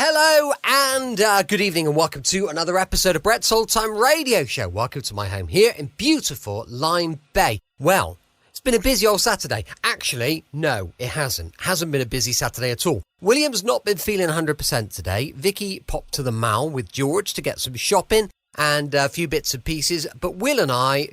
Hello, and good evening, and welcome to another episode of Brett's Old Time Radio Show. Welcome to my home here in beautiful Lyme Bay. Well, it's been a busy old Saturday. Actually, no, it hasn't. Hasn't been a busy Saturday at all. William's not been feeling 100% today. Vicky popped to the mall with George to get some shopping and a few bits and pieces. But Will and I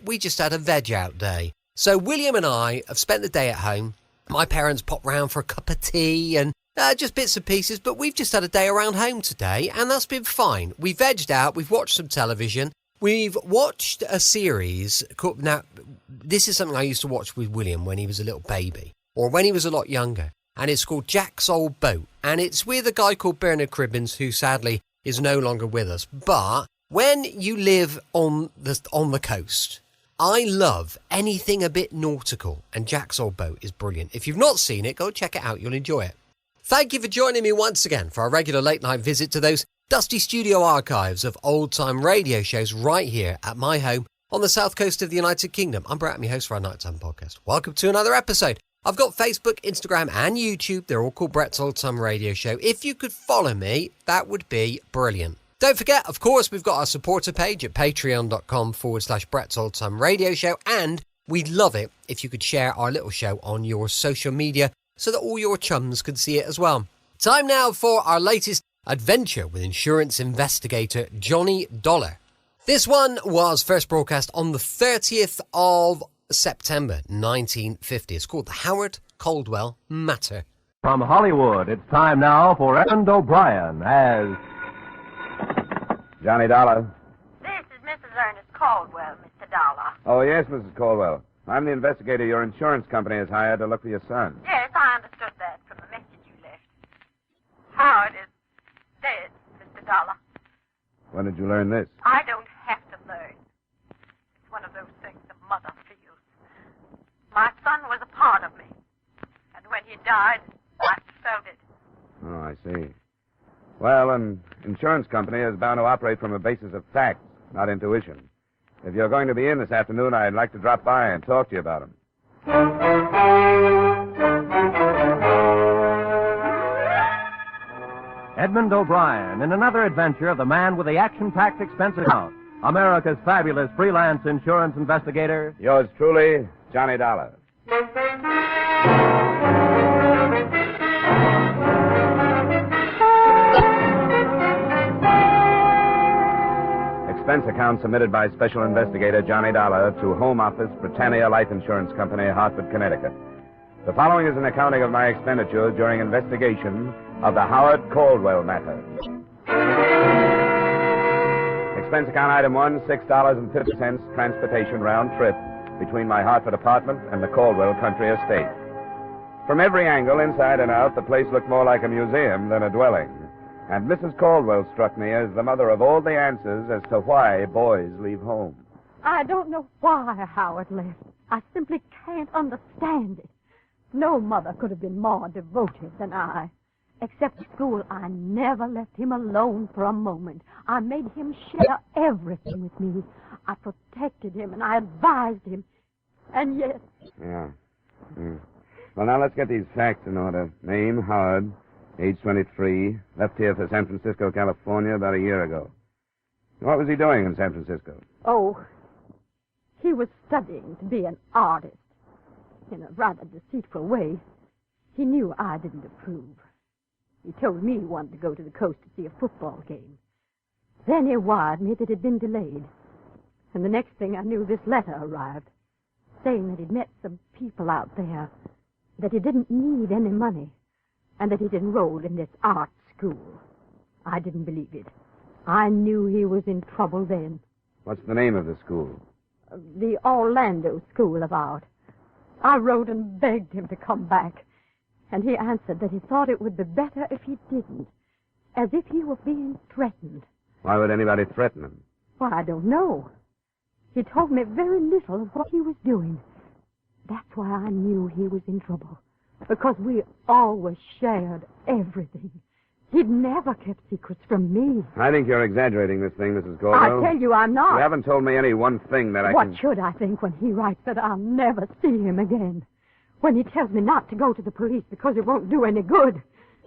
we just had a veg out day. So William and I have spent the day at home. My parents popped round for a cup of tea and just bits and pieces, but we've just had a day around home today, and that's been fine. We vegged out, we've watched some television, we've watched a series called, now, this is something I used to watch with William when he was a little baby, or when he was a lot younger, and it's called Jack's Old Boat, and it's with a guy called Bernard Cribbins, who sadly is no longer with us. But when you live on the coast, I love anything a bit nautical, and Jack's Old Boat is brilliant. If you've not seen it, go check it out, you'll enjoy it. Thank you for joining me once again for our regular late night visit to those dusty studio archives of old time radio shows right here at my home on the south coast of the United Kingdom. I'm Brett, I'm your host for our nighttime podcast. Welcome to another episode. I've got Facebook, Instagram and YouTube. They're all called Brett's Old Time Radio Show. If you could follow me, that would be brilliant. Don't forget, of course, we've got our supporter page at patreon.com/Brett's Old Time Radio Show. And we'd love it if you could share our little show on your social media so that all your chums can see it as well. Time now for our latest adventure with insurance investigator Johnny Dollar. This one was first broadcast on the 30th of September 1950. It's called the Howard Caldwell Matter. From Hollywood, it's time now for Edmund O'Brien as Johnny Dollar. This is Mrs. Ernest Caldwell, Mr. Dollar. Oh, yes, Mrs. Caldwell. I'm the investigator your insurance company has hired to look for your son. Yes, I understood that from the message you left. Howard is dead, Mr. Dollar. When did you learn this? I don't have to learn. It's one of those things a mother feels. My son was a part of me. And when he died, I felt it. Oh, I see. Well, an insurance company is bound to operate from a basis of facts, not intuition. If you're going to be in this afternoon, I'd like to drop by and talk to you about him. Edmund O'Brien in another adventure of the man with the action-packed expense account. America's fabulous freelance insurance investigator. Yours truly, Johnny Dollar. Expense account submitted by Special Investigator Johnny Dollar to Home Office, Britannia Life Insurance Company, Hartford, Connecticut. The following is an accounting of my expenditures during investigation of the Howard Caldwell matter. Expense account item 1, $6.50 transportation round trip between my Hartford apartment and the Caldwell country estate. From every angle, inside and out, the place looked more like a museum than a dwelling. And Mrs. Caldwell struck me as the mother of all the answers as to why boys leave home. I don't know why Howard left. I simply can't understand it. No mother could have been more devoted than I. Except at school, I never left him alone for a moment. I made him share everything with me. I protected him and I advised him. And yet... Yeah. Well, now let's get these facts in order. Name, Howard. Age 23, left here for San Francisco, California about a year ago. What was he doing in San Francisco? Oh, he was studying to be an artist. In a rather deceitful way. He knew I didn't approve. He told me he wanted to go to the coast to see a football game. Then he wired me that it had been delayed. And the next thing I knew, this letter arrived, saying that he'd met some people out there, that he didn't need any money, and that he'd enrolled in this art school. I didn't believe it. I knew he was in trouble then. What's the name of the school? The Orlando School of Art. I wrote and begged him to come back, and he answered that he thought it would be better if he didn't, as if he were being threatened. Why would anybody threaten him? Well, I don't know. He told me very little of what he was doing. That's why I knew he was in trouble. Because we always shared everything. He'd never kept secrets from me. I think you're exaggerating this thing, Mrs. Caldwell. I tell you I'm not. You haven't told me any one thing that What should I think when he writes that I'll never see him again? When he tells me not to go to the police because it won't do any good?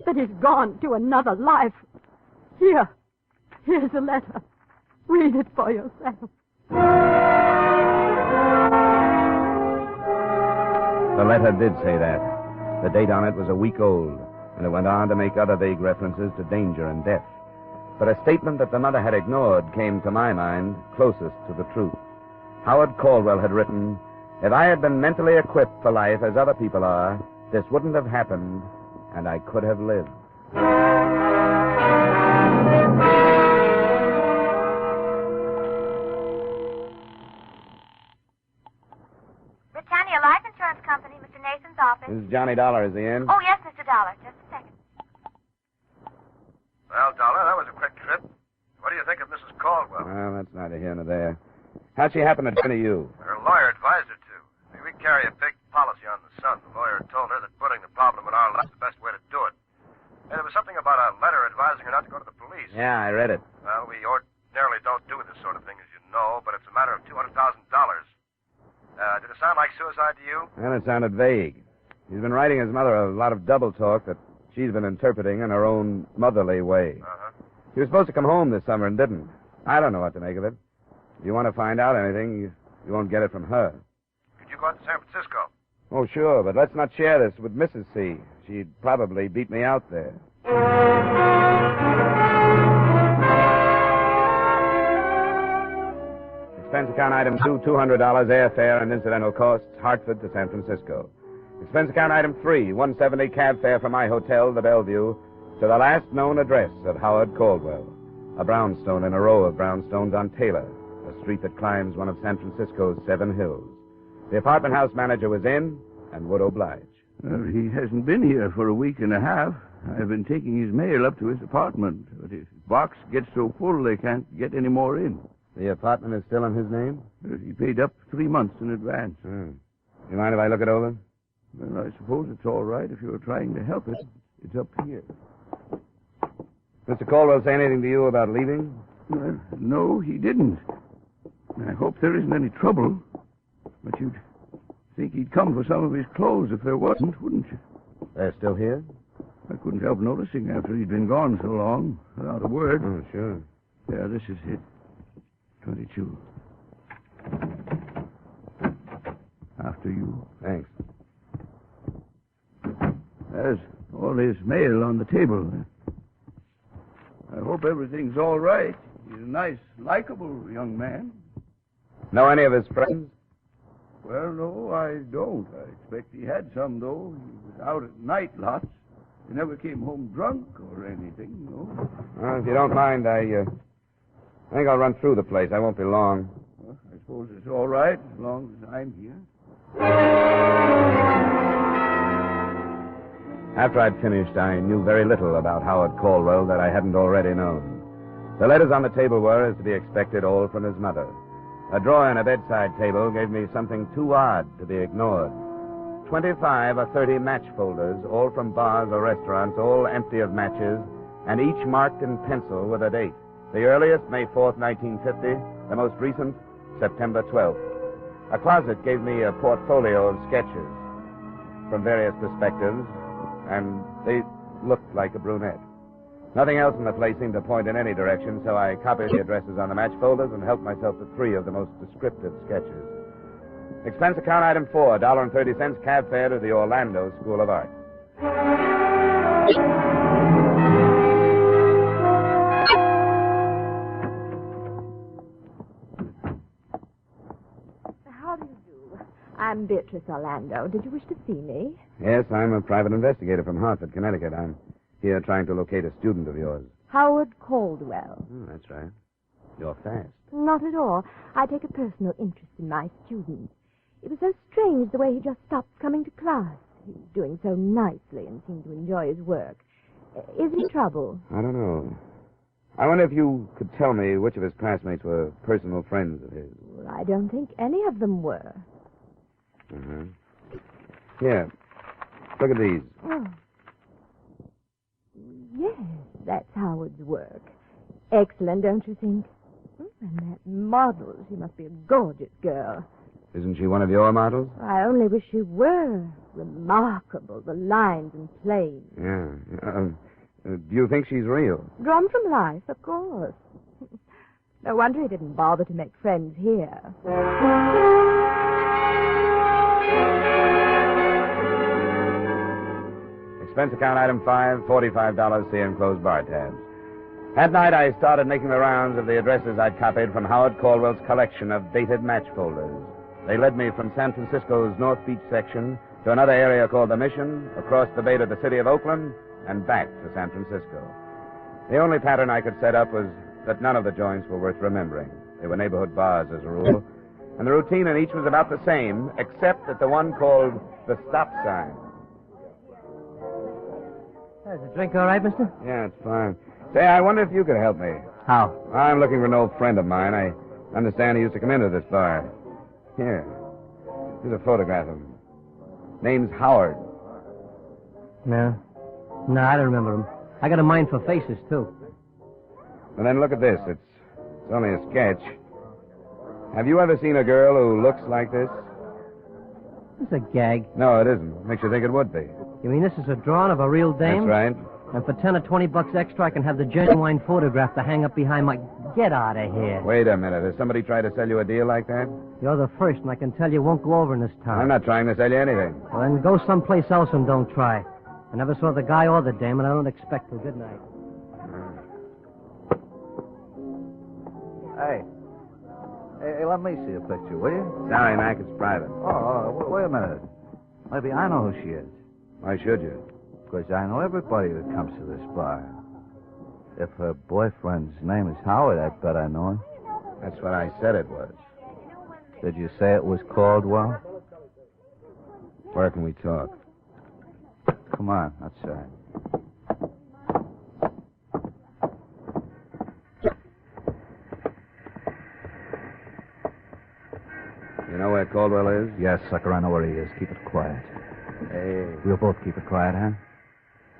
that he's gone to another life. Here's a letter. Read it for yourself. The letter did say that. The date on it was a week old, and it went on to make other vague references to danger and death. But a statement that the mother had ignored came, to my mind, closest to the truth. Howard Caldwell had written, "If I had been mentally equipped for life as other people are, this wouldn't have happened, and I could have lived." Britannia Life Insurance Company, Mr. Nathan's office. This is Johnny Dollar. Is he in? Oh, yes, Mr. Dollar. Just a second. Well, Dollar, that was a quick trip. What do you think of Mrs. Caldwell? Well, that's neither here nor there. How'd she happen to turn to you? Her lawyer advised her to. See, we carry a big policy on the son. The lawyer told her that putting the problem in our lap is the best way to do it. And there was something about a letter advising her not to go to the police. Yeah, I read it. Well, we ordinarily don't do this sort of thing, as you know, but it's a matter of $200,000. Did it sound like suicide to you? Well, it sounded vague. He's been writing his mother a lot of double talk that she's been interpreting in her own motherly way. Uh-huh. He was supposed to come home this summer and didn't. I don't know what to make of it. If you want to find out anything, you won't get it from her. Could you go out to San Francisco? Oh, sure, but let's not share this with Mrs. C. She'd probably beat me out there. Expense account item 2, $200 airfare and incidental costs, Hartford to San Francisco. Expense account item 3, $170 cab fare from my hotel, the Bellevue, to the last known address of Howard Caldwell, a brownstone in a row of brownstones on Taylor, a street that climbs one of San Francisco's 7 hills. The apartment house manager was in and would oblige. Well, he hasn't been here for a week and a half. I've been taking his mail up to his apartment, but his box gets so full they can't get any more in. The apartment is still in his name? He paid up 3 months in advance. You mind if I look it over? Well, I suppose it's all right if you're trying to help it. It's up here. Mr. Caldwell say anything to you about leaving? Well, no, he didn't. I hope there isn't any trouble. But you'd think he'd come for some of his clothes if there wasn't, wouldn't you? They're still here? I couldn't help noticing after he'd been gone so long, without a word. Oh, sure. Yeah, this is it. 22. After you. Thanks. There's all his mail on the table. I hope everything's all right. He's a nice, likable young man. Know any of his friends? Well, no, I don't. I expect he had some, though. He was out at night lots. He never came home drunk or anything, no. Well, if you don't mind, I think I'll run through the place. I won't be long. Well, I suppose it's all right as long as I'm here. After I'd finished, I knew very little about Howard Caldwell that I hadn't already known. The letters on the table were, as to be expected, all from his mother. A drawer in a bedside table gave me something too odd to be ignored. 25 or 30 match folders, all from bars or restaurants, all empty of matches, and each marked in pencil with a date. The earliest, May 4th, 1950. The most recent, September 12th. A closet gave me a portfolio of sketches from various perspectives, and they looked like a brunette. Nothing else in the place seemed to point in any direction, so I copied the addresses on the match folders and helped myself to 3 of the most descriptive sketches. Expense account item 4, $1.30 cab fare to the Orlando School of Art. How do you do? I'm Beatrice Orlando. Did you wish to see me? Yes, I'm a private investigator from Hartford, Connecticut. I'm here trying to locate a student of yours. Howard Caldwell. That's right. You're fast. Not at all. I take a personal interest in my student. It was so strange the way he just stopped coming to class. He was doing so nicely and seemed to enjoy his work. Is he in trouble? I don't know. I wonder if you could tell me which of his classmates were personal friends of his. Well, I don't think any of them were. Uh-huh. Here. Look at these. Oh. Yes, that's Howard's work. Excellent, don't you think? And that model, she must be a gorgeous girl. Isn't she one of your models? I only wish she were. Remarkable, the lines and planes. Yeah. Do you think she's real? Drawn from life, of course. No wonder he didn't bother to make friends here. Expense account item 5, $45, see enclosed bar tabs. At night, I started making the rounds of the addresses I'd copied from Howard Caldwell's collection of dated match folders. They led me from San Francisco's North Beach section to another area called the Mission, across the bay to the city of Oakland, and back to San Francisco. The only pattern I could set up was that none of the joints were worth remembering. They were neighborhood bars, as a rule, and the routine in each was about the same, except at the one called the stop sign. Is the drink all right, mister? Yeah, it's fine. Say, I wonder if you could help me. How? I'm looking for an old friend of mine. I understand he used to come into this bar. Here. Here's a photograph of him. Name's Howard. No. No, I don't remember him. I got a mind for faces, too. And then look at this. It's only a sketch. Have you ever seen a girl who looks like this? It's a gag. No, it isn't. Makes you think it would be. You mean this is a drawing of a real dame? That's right. And for 10 or 20 bucks extra, I can have the genuine photograph to hang up behind my... Get out of here. Wait a minute. Has somebody tried to sell you a deal like that? You're the first, and I can tell you won't go over in this town. I'm not trying to sell you anything. Well, then go someplace else and don't try. I never saw the guy or the dame, and I don't expect to. Good night. Hey, let me see a picture, will you? Sorry, Mac. It's private. Wait a minute. Maybe I know who she is. Why should you? Because I know everybody that comes to this bar. If her boyfriend's name is Howard, I bet I know him. That's what I said it was. Did you say it was Caldwell? Where can we talk? Come on, outside. You know where Caldwell is? Yes, sucker, I know where he is. Keep it quiet. Hey. We'll both keep it quiet, huh?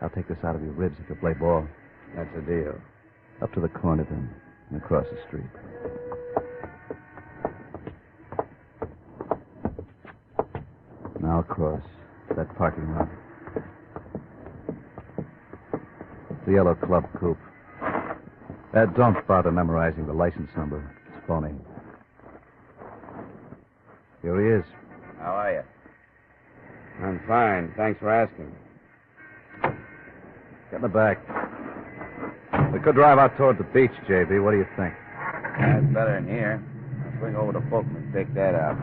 I'll take this out of your ribs if you play ball. That's a deal. Up to the corner, then, and across the street. Now across that parking lot. The yellow club coupe. Don't bother memorizing the license number. It's phony. Here he is. How are you? I'm fine. Thanks for asking. Get in the back. We could drive out toward the beach, JB. What do you think? That's better than here. I'll swing over to Fulton and take that out.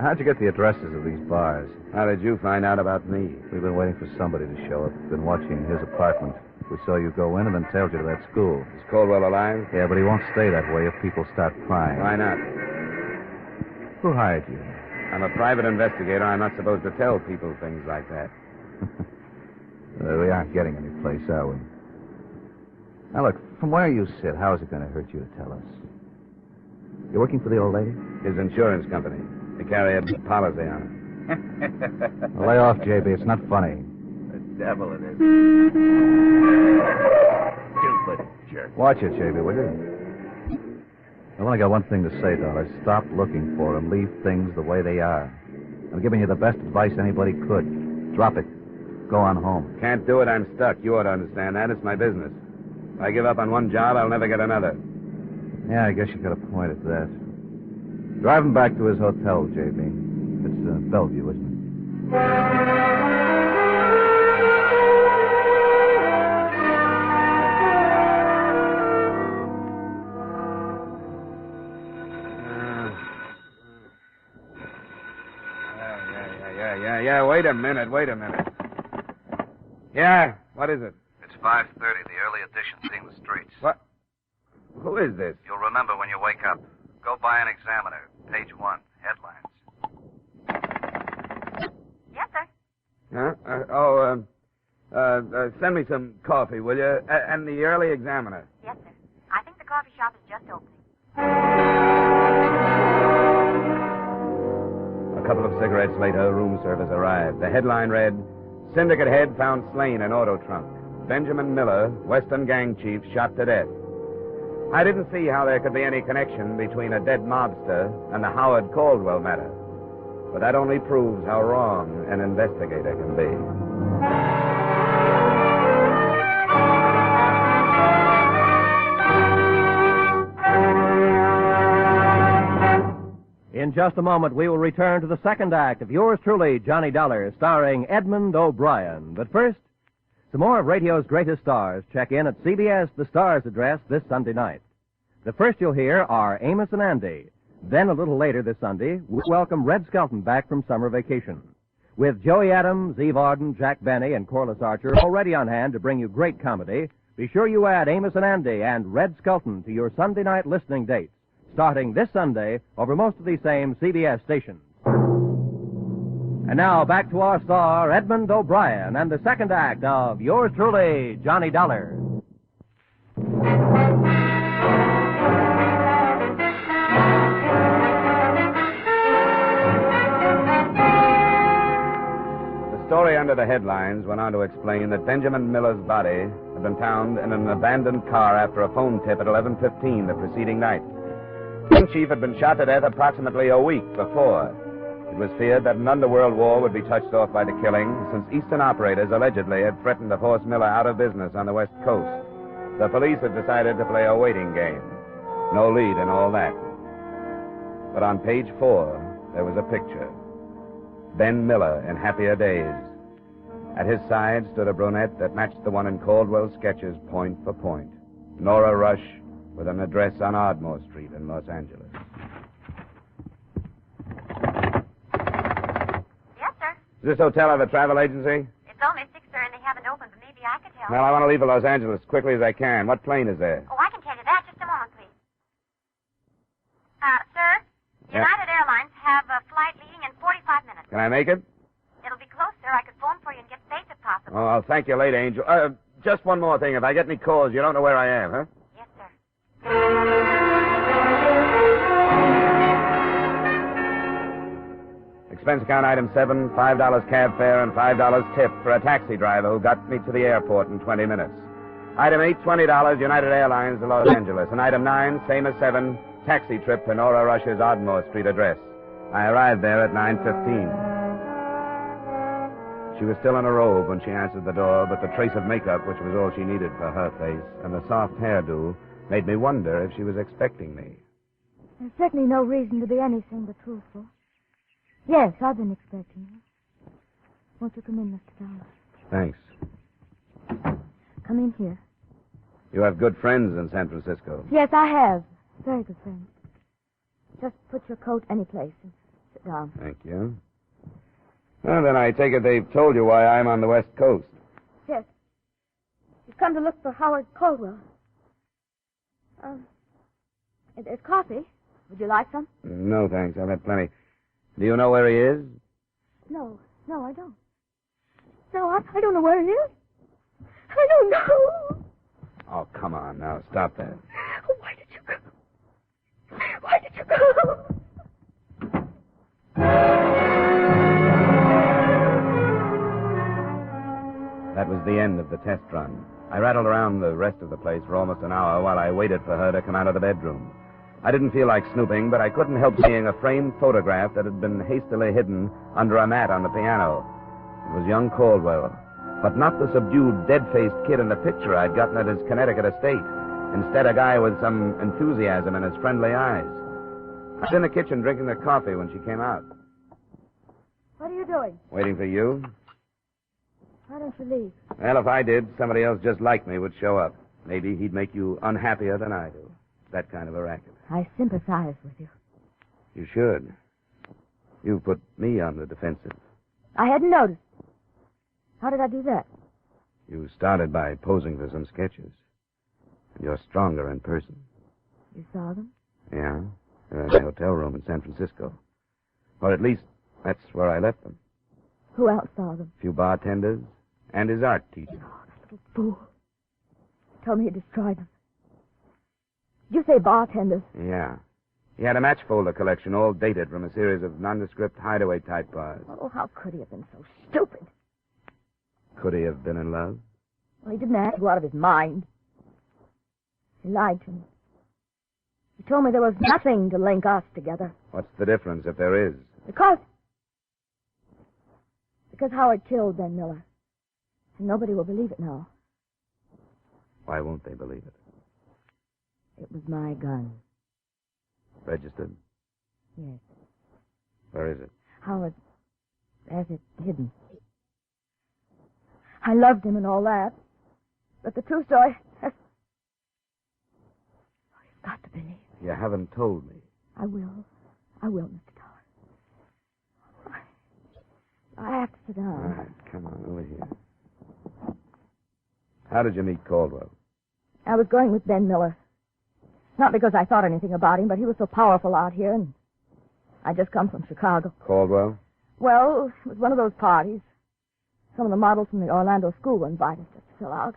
How'd you get the addresses of these bars? How did you find out about me? We've been waiting for somebody to show up. Been watching his apartment. We saw you go in and then tailed you to that school. Is Caldwell alive? Yeah, but he won't stay that way if people start prying. Why not? Who hired you? I'm a private investigator. I'm not supposed to tell people things like that. We aren't getting any place, are we? Now, look, from where you sit, how is it going to hurt you to tell us? You're working for the old lady? His insurance company. They carry a policy on it. Well, lay off, JB. It's not funny. The devil it is. Stupid jerk. Watch it, JB, will you? I've only got one thing to say, Dollar. Stop looking for him. Leave things the way they are. I'm giving you the best advice anybody could. Drop it. Go on home. Can't do it. I'm stuck. You ought to understand that. It's my business. If I give up on one job, I'll never get another. Yeah, I guess you got a point at that. Drive him back to his hotel, JB. It's Bellevue, isn't it? Yeah. Wait a minute. Yeah, what is it? It's 5:30, the early edition seeing the streets. What? Who is this? You'll remember when you wake up. Go buy an Examiner, page 1, headlines. Yes, sir. Huh? Send me some coffee, will you? And the early Examiner. Yes, sir. I think the coffee shop is just opening. A couple of cigarettes later, room service arrived. The headline read, Syndicate head found slain in auto trunk. Benjamin Miller, Western gang chief, shot to death. I didn't see how there could be any connection between a dead mobster and the Howard Caldwell matter. But that only proves how wrong an investigator can be. In just a moment, we will return to the second act of yours truly, Johnny Dollar, starring Edmund O'Brien. But first, some more of radio's greatest stars check in at CBS The Stars address this Sunday night. The first you'll hear are Amos and Andy. Then, a little later this Sunday, we'll welcome Red Skelton back from summer vacation. With Joey Adams, Eve Arden, Jack Benny, and Corliss Archer already on hand to bring you great comedy, be sure you add Amos and Andy and Red Skelton to your Sunday night listening dates, starting this Sunday over most of these same CBS stations. And now, back to our star, Edmund O'Brien, and the second act of yours truly, Johnny Dollar. The story under the headlines went on to explain that Benjamin Miller's body had been found in an abandoned car after a phone tip at 11:15 the preceding night. The chief had been shot to death approximately a week before. It was feared that an underworld war would be touched off by the killing, since Eastern operators allegedly had threatened to force Miller out of business on the West Coast. The police had decided to play a waiting game. No lead in all that. But on page 4, there was a picture. Ben Miller in happier days. At his side stood a brunette that matched the one in Caldwell's sketches point for point. Nora Rush, with an address on Ardmore Street in Los Angeles. Yes, sir. Does this hotel have a travel agency? It's only 6, sir, and they haven't opened, but maybe I could help. Well, I want to leave for Los Angeles as quickly as I can. What plane is there? Oh, I can tell you that. Just a moment, please. Sir, Yeah. United Airlines have a flight leaving in 45 minutes. Can I make it? It'll be close, sir. I could phone for you and get space if possible. Oh, I'll thank you later, Angel. Just one more thing. If I get any calls, you don't know where I am, huh? Yes, sir. Expense account item 7, $5 cab fare and $5 tip for a taxi driver who got me to the airport in 20 minutes. Item 8, $20, United Airlines to Los Angeles. And item 9, same as 7, taxi trip to Nora Rush's Ardmore Street address. I arrived there at 9:15. She was still in a robe when she answered the door, but the trace of makeup, which was all she needed for her face, and the soft hairdo, made me wonder if she was expecting me. There's certainly no reason to be anything but truthful. Yes, I've been expecting you. Won't you come in, Mr. Dollar? Thanks. Come in here. You have good friends in San Francisco. Yes, I have. Very good friends. Just put your coat any place and sit down. Thank you. Well, then I take it they've told you why I'm on the West Coast. Yes. You've come to look for Howard Caldwell. There's coffee. Would you like some? No, thanks. I've had plenty. Do you know where he is? No, I don't. No, I don't know where he is. I don't know. Oh, come on now. Stop that. Why did you go? Why did you go? That was the end of the test run. I rattled around the rest of the place for almost an hour while I waited for her to come out of the bedroom. I didn't feel like snooping, but I couldn't help seeing a framed photograph that had been hastily hidden under a mat on the piano. It was young Caldwell, but not the subdued, dead-faced kid in the picture I'd gotten at his Connecticut estate. Instead, a guy with some enthusiasm in his friendly eyes. I was in the kitchen drinking the coffee when she came out. What are you doing? Waiting for you? Why don't you leave? Well, if I did, somebody else just like me would show up. Maybe he'd make you unhappier than I do. That kind of a racket. I sympathize with you. You should. You put me on the defensive. I hadn't noticed. How did I do that? You started by posing for some sketches. And you're stronger in person. You saw them? Yeah. They're in the hotel room in San Francisco. Or at least, that's where I left them. Who else saw them? A few bartenders and his art teacher. Oh, that little fool. Told me he destroyed them. Did you say bartenders? Yeah. He had a match folder collection, all dated from a series of nondescript hideaway-type bars. Oh, how could he have been so stupid? Could he have been in love? Well, he didn't act you out of his mind. He lied to me. He told me there was nothing to link us together. What's the difference if there is? Because Howard killed Ben Miller. And nobody will believe it now. Why won't they believe it? It was my gun. Registered? Yes. Where is it? Howard has it hidden. I loved him and all that. But the true story has... You've got to believe. You haven't told me. I will, Mr. Tower. I have to sit down. All right, come on, over here. How did you meet Caldwell? I was going with Ben Miller. Not because I thought anything about him, but he was so powerful out here, and I'd just come from Chicago. Caldwell? Well, it was one of those parties. Some of the models from the Orlando school were invited just to fill out.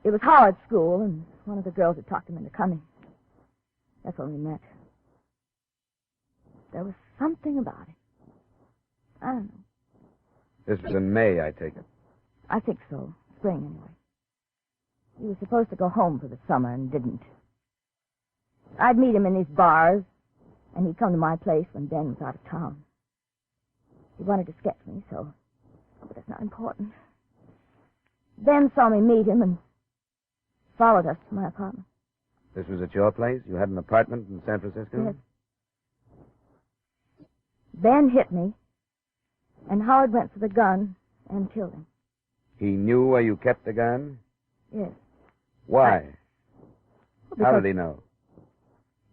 It was Howard's school, and one of the girls had talked him into coming. That's when we met. There was something about him. I don't know. This was in May, I take it. I think so. Spring, anyway. He was supposed to go home for the summer and didn't. I'd meet him in these bars, and he'd come to my place when Ben was out of town. He wanted to sketch me, so... But that's not important. Ben saw me meet him and followed us to my apartment. This was at your place? You had an apartment in San Francisco? Yes. Ben hit me, and Howard went for the gun and killed him. He knew where you kept the gun? Yes. Why? Well, how did he know?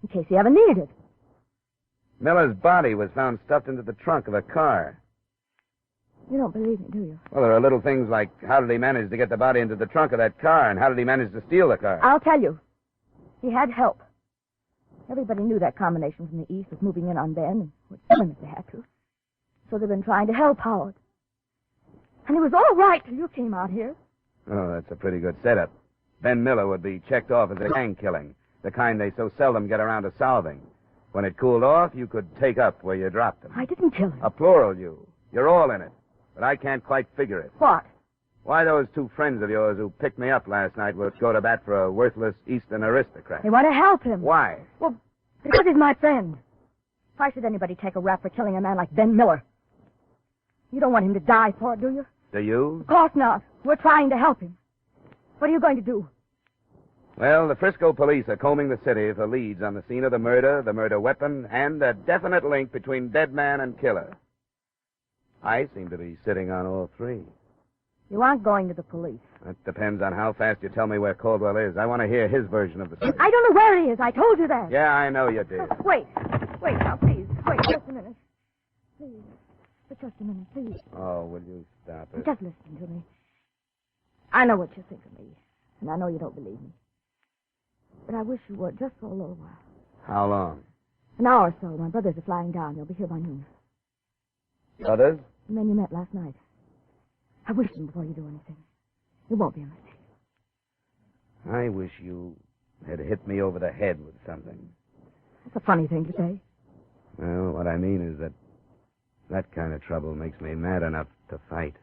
In case he ever needed it. Miller's body was found stuffed into the trunk of a car. You don't believe me, do you? Well, there are little things like how did he manage to get the body into the trunk of that car, and how did he manage to steal the car? I'll tell you. He had help. Everybody knew that combination from the east was moving in on Ben and would kill him if they had to. So they've been trying to help Howard. And it was all right till you came out here. Oh, that's a pretty good setup. Ben Miller would be checked off as a gang killing, the kind they so seldom get around to solving. When it cooled off, you could take up where you dropped him. I didn't kill him. A plural you. You're all in it. But I can't quite figure it. What? Why those two friends of yours who picked me up last night would go to bat for a worthless Eastern aristocrat. They want to help him. Why? Well, because he's my friend. Why should anybody take a rap for killing a man like Ben Miller? You don't want him to die for it, do you? Do you? Of course not. We're trying to help him. What are you going to do? Well, the Frisco police are combing the city for leads on the scene of the murder weapon, and a definite link between dead man and killer. I seem to be sitting on all three. You aren't going to the police. That depends on how fast you tell me where Caldwell is. I want to hear his version of the story. I don't know where he is. I told you that. Yeah, I know you did. Wait now, please. Wait just a minute. Please. Just a minute, please. Oh, will you stop it? Just listen to me. I know what you think of me, and I know you don't believe me. But I wish you would, just for a little while. How long? An hour or so. My brothers are flying down. They'll be here by noon. Brothers? The men you met last night. I wish them before you do anything. It won't be a mistake. I wish you had hit me over the head with something. That's a funny thing to say. Well, what I mean is that kind of trouble makes me mad enough to fight.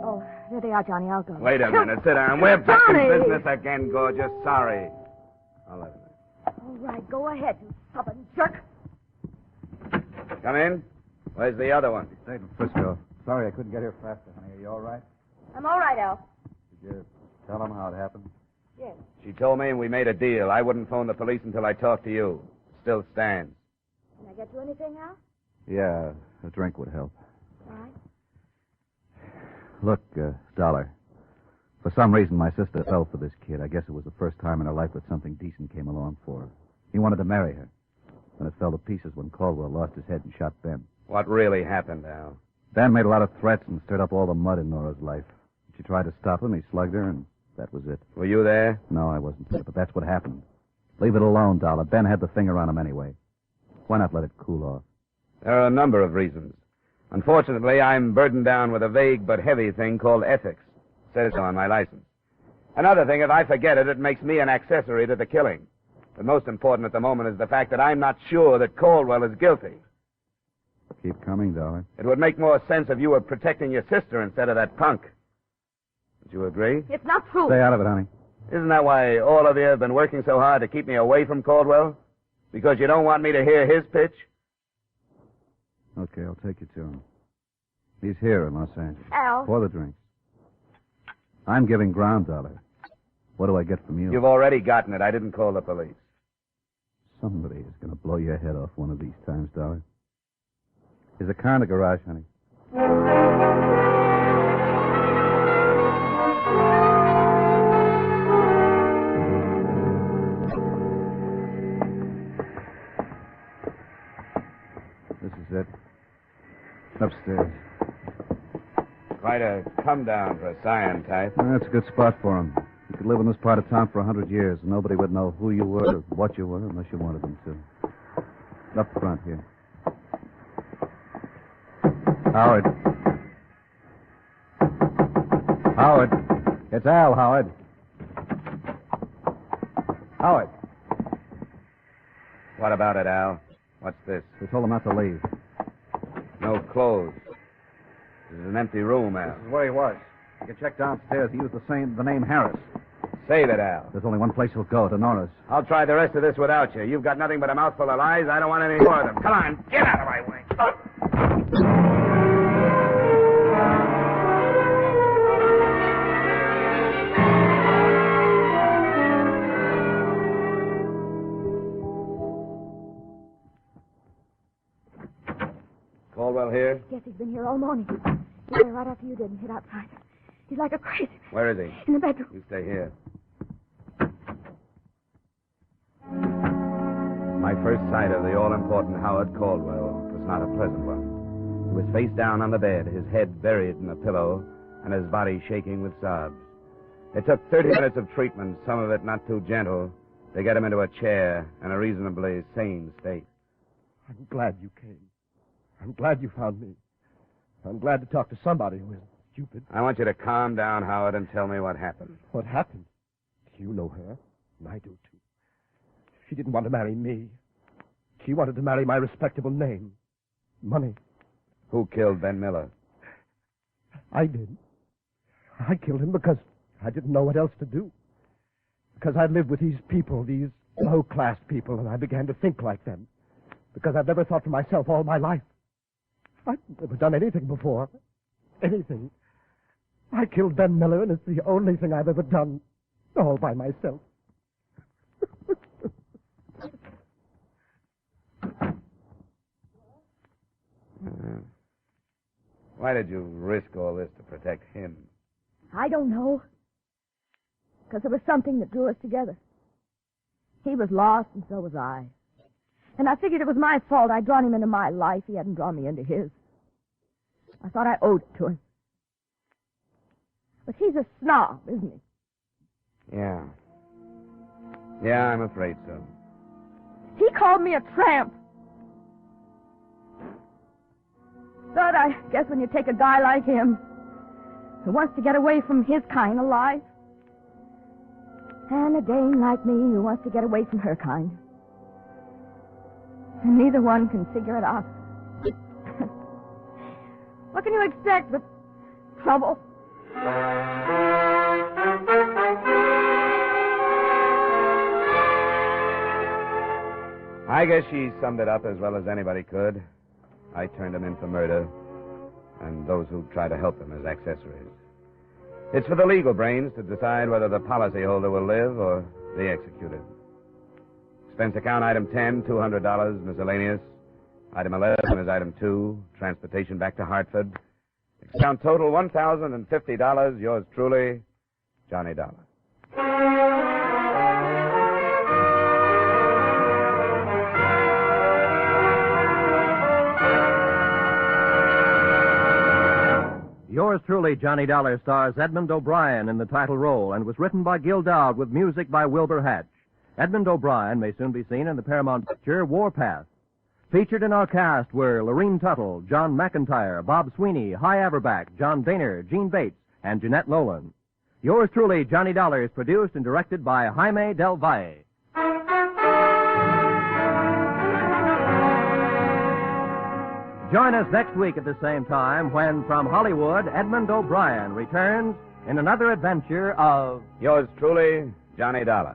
Oh, there they are, Johnny. I'll go. Wait a minute. Sit down. We're back in Johnny! business again, gorgeous. Sorry. I'll let him in. All right, go ahead, you stubborn jerk. Come in. Where's the other one? Stayed in Frisco. Sorry I couldn't get here faster, honey. Are you all right? I'm all right, Al. Did you tell them how it happened? Yes. She told me and we made a deal. I wouldn't phone the police until I talked to you. Still stands. Can I get you anything, Al? Yeah, a drink would help. All right. Look, Dollar. For some reason, my sister fell for this kid. I guess it was the first time in her life that something decent came along for her. He wanted to marry her. Then it fell to pieces when Caldwell lost his head and shot Ben. What really happened, Al? Ben made a lot of threats and stirred up all the mud in Nora's life. She tried to stop him, he slugged her, and that was it. Were you there? No, I wasn't there, but that's what happened. Leave it alone, Dollar. Ben had the finger on him anyway. Why not let it cool off? There are a number of reasons. Unfortunately, I'm burdened down with a vague but heavy thing called ethics. It says so on my license. Another thing, if I forget it, it makes me an accessory to the killing. But most important at the moment is the fact that I'm not sure that Caldwell is guilty. Keep coming, darling. It would make more sense if you were protecting your sister instead of that punk. Would you agree? It's not true. Stay out of it, honey. Isn't that why all of you have been working so hard to keep me away from Caldwell? Because you don't want me to hear his pitch? Okay, I'll take you to him. He's here in Los Angeles. Al. For the drinks. I'm giving ground, dollar. What do I get from you? You've already gotten it. I didn't call the police. Somebody is going to blow your head off one of these times, dollar. There's a car in the garage, honey. This is it. Upstairs. Quite a come down for a scion type. That's a good spot for him. You could live in this part of town for 100 years, and nobody would know who you were or what you were unless you wanted them to. Up front here. Howard. Howard. It's Al, Howard. Howard. What about it, Al? What's this? We told him not to leave. No clothes. This is an empty room, Al. This is where he was. You can check downstairs. He used the name Harris. Save it, Al. There's only one place he'll go, to Nora's. I'll try the rest of this without you. You've got nothing but a mouthful of lies. I don't want any more of them. Come on, get out of my way. Caldwell here? Yes, he's been here all morning. He came right after you did and hid outside. He's like a crazy. Where is he? In the bedroom. You stay here. My first sight of the all-important Howard Caldwell was not a pleasant one. He was face down on the bed, his head buried in a pillow, and his body shaking with sobs. It took 30 minutes of treatment, some of it not too gentle, to get him into a chair in a reasonably sane state. I'm glad you came. I'm glad you found me. I'm glad to talk to somebody who isn't stupid. I want you to calm down, Howard, and tell me what happened. What happened? You know her, and I do, too. She didn't want to marry me. She wanted to marry my respectable name. Money. Who killed Ben Miller? I did. I killed him because I didn't know what else to do. Because I'd lived with these people, these low-class people, and I began to think like them. Because I've never thought for myself all my life. I've never done anything before. Anything. I killed Ben Miller, and it's the only thing I've ever done all by myself. Why did you risk all this to protect him? I don't know. Because there was something that drew us together. He was lost, and so was I. And I figured it was my fault. I'd drawn him into my life. He hadn't drawn me into his. I thought I owed it to him. But he's a snob, isn't he? Yeah. Yeah, I'm afraid so. He called me a tramp. But I guess when you take a guy like him, who wants to get away from his kind of life, and a dame like me who wants to get away from her kind, and neither one can figure it out. What can you expect but trouble? I guess she summed it up as well as anybody could. I turned him in for murder, and those who try to help him as accessories. It's for the legal brains to decide whether the policyholder will live or the executed. Expense account item 10, $200, miscellaneous. Item 11 is item 2, transportation back to Hartford. Account total $1,050. Yours truly, Johnny Dollar. Yours truly, Johnny Dollar, stars Edmund O'Brien in the title role and was written by Gil Dowd with music by Wilbur Hatch. Edmund O'Brien may soon be seen in the Paramount picture Warpath. Featured in our cast were Lorene Tuttle, John McIntyre, Bob Sweeney, Hy Averback, John Boehner, Gene Bates, and Jeanette Nolan. Yours truly, Johnny Dollar, is produced and directed by Jaime Del Valle. Join us next week at the same time when, from Hollywood, Edmund O'Brien returns in another adventure of... Yours truly, Johnny Dollar.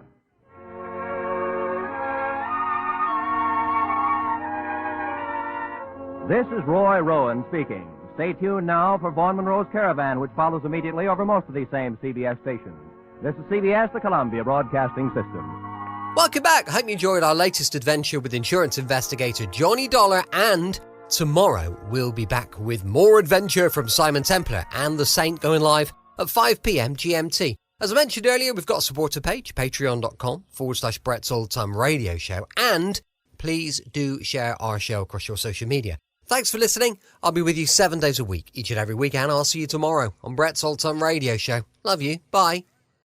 This is Roy Rowan speaking. Stay tuned now for Vaughn Monroe's Caravan, which follows immediately over most of these same CBS stations. This is CBS, the Columbia Broadcasting System. Welcome back. Hope you enjoyed our latest adventure with insurance investigator Johnny Dollar, and tomorrow we'll be back with more adventure from Simon Templar and the Saint, going live at 5 p.m. GMT. As I mentioned earlier, we've got a supporter page, patreon.com/Brett's Old-Time Radio Show, and please do share our show across your social media. Thanks for listening. I'll be with you 7 days a week, each and every week, and I'll see you tomorrow on Brett's Old-Time Radio Show. Love you. Bye.